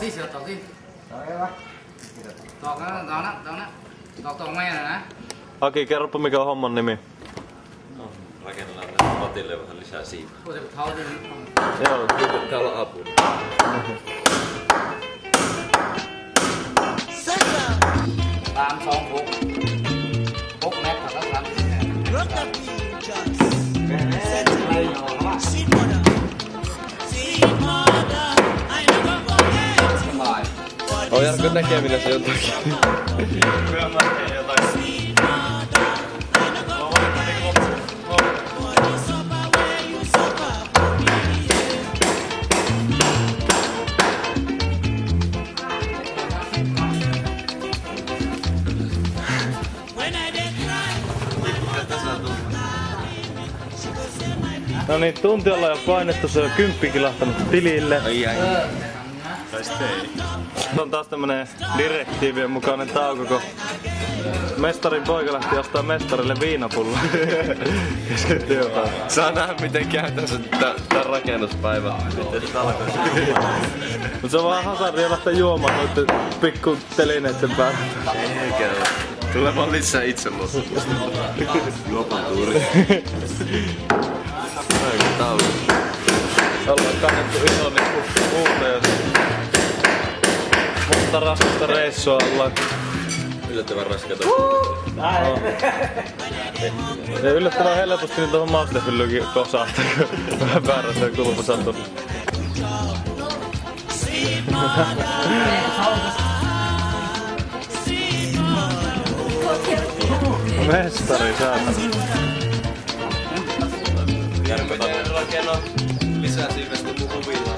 đi sửa tọc đi. Tọc meidän nè. Aki, kerropa mikä on homman nimi. No, rakennellaan tähän kotille vähän lisää siimaa. Joo, täällä on apua. Làm xong phút. Phút mét thật đó làm. On Jarkko näkeminen se jotakin. Kyllä mä teen jotain. No niin, tunti ollaan jo painettu, se on 10 kilahtanut tilille. Ai. Se on taas tämmönen direktiivien mukainen tauko, kun mestarin poika lähti ostaa mestarille viinapullo. Kesken työpäivä. Saa nähdä miten käytännössä tän rakennuspäivä. Miten se alkoi. Mut se on vaan hazardia lähteä juomaan noitten pikku telineitten päälle. Eikä. Tulee vaan lisää itseluottamusta. Juopan tuuri. Aika tauko. Ollaan kannettu iso nippu puuta ja monta raskasta reissua ollaan. Yllättävän raskaita. Ja yllättävän helposti niin tuohon maustefyllykin kosahtaa, kun vähän väärästä kulma sattuu. Mestari saatana. Jarkko rakenna lisää siivestä mun huvilla.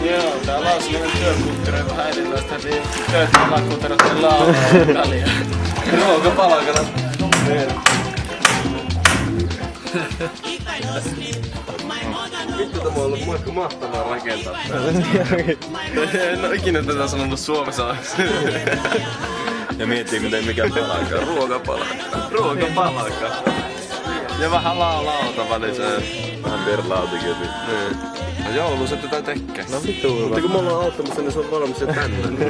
Joo, täällä on sellainen työkulttuuri vähän erilaista, niin töitä ollaan kuuntelemaan laulaa kalia. Ruokapalakana. Vittu, tämä on ollut mahtavaa rakentaa. En oo ikinä tätä sanonut Suomessa. Ja miettii miten mikä palakka. Ruokapalakka. Ja vähän lauta väliseen. Vähän perlautikin. No joulussa tätä tekee. No vittu. Mutta kun me ollaan auttamassa, niin se on valmis jo tänne.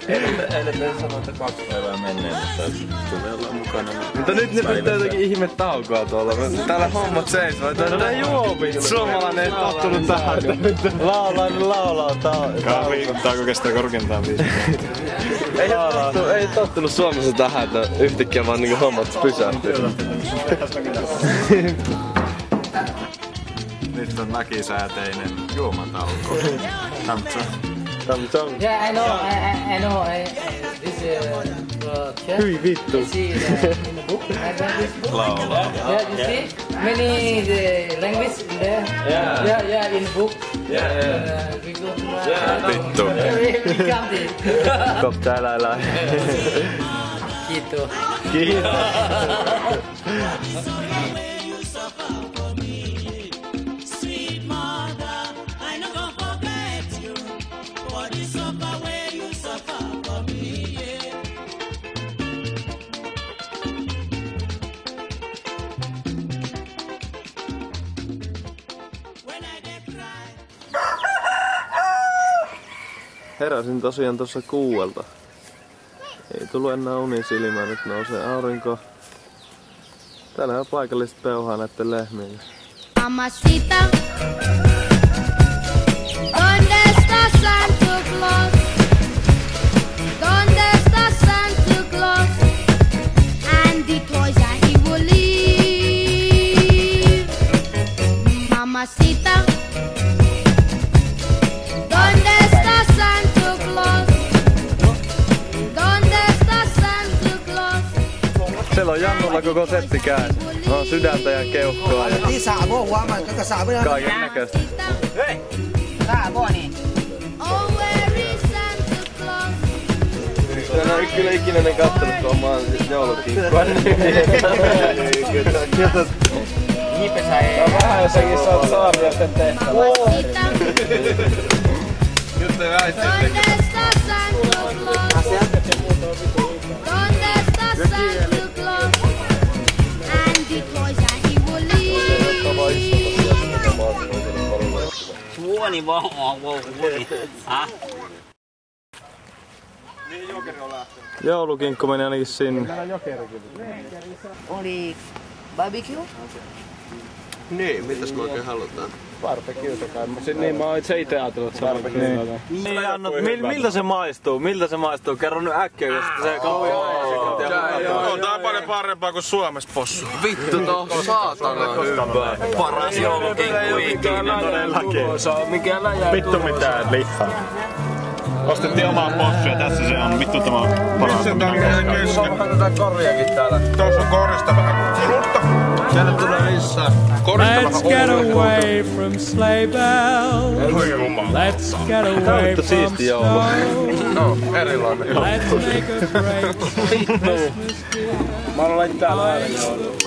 Eilen sanoa, että 2 päivää menneen, mutta me ollaan mukana. Mutta nyt ne pitää jotakin ihme taukoa tuolla. Täällä hommat seis vai? No ne juomi. Suomalainen ei tottunut tähän. Laulaa. Tauko kestää korkeintaan 5 minuuttia. Ei tottunut Suomessa tähän, että yhtäkkiä vaan niinku hommat pysähtyy. Nyt on nakisääteinen juomatauko. Tamtsang. Yeah, I know. This Hyi vittu. in the book. I read this book. Laulaa. Yeah, you see many language in there. Yeah, in the book. We go to Vittu. we come Kop täällä. Kiitos. Kiitos. Heräsin tosiaan tuossa 6. Ei tullut enää uni silmään, nyt nousee aurinko. Täällä on paikalliset peuhaa näitten lehmille. Mamacita, ¿dónde está Santa Claus? ¿Dónde está Santa Claus? And the toys that he will leave. Mamacita, ¿dónde está Santa Claus? ¿Dónde está Santa Claus? Siellä on Jannulla koko setti käy. On sydäntä ja keuhkoa ja kaiken näköistä. Oh, where is Santa Claus? Mä en kyllä ikinä ne kattonut tuon maan joulukinkkua. Vähän jossakin saariasten tehtävä. Mamacita, Just ei väitti. ¿dónde está Santa นี่บ่ออกบ่กูนี่ฮะ Joulukinkku meni ainakin sinne. Only barbecue? Niin, mitäs me oikein halutaan? Barbecueta kai. Niin mä oon itse ajatellut, että barbecueta. Miltä se maistuu? Miltä se maistuu? Kerro nyt äkkiä, jos se On tää paljon parempaa kuin Suomessa possu. Vittu toh, saatana hyvää. Paras joulukinkku ikinä. todellakin. Vittu mitään liffaa. Ostettiin omaa possuja, tässä se on. Vittu tämä paras. Tuossa on vähän tätä koriakin täällä. Tuossa on korista vähän. Rutta! Tänne tulee lisää. Korista vähän Let's get away from sleigh bells. Oi jumala. Let's get away from snow. No, erilainen. Let's make a break for Christmas, dear. Mä oon laittaa täällä aina joulu.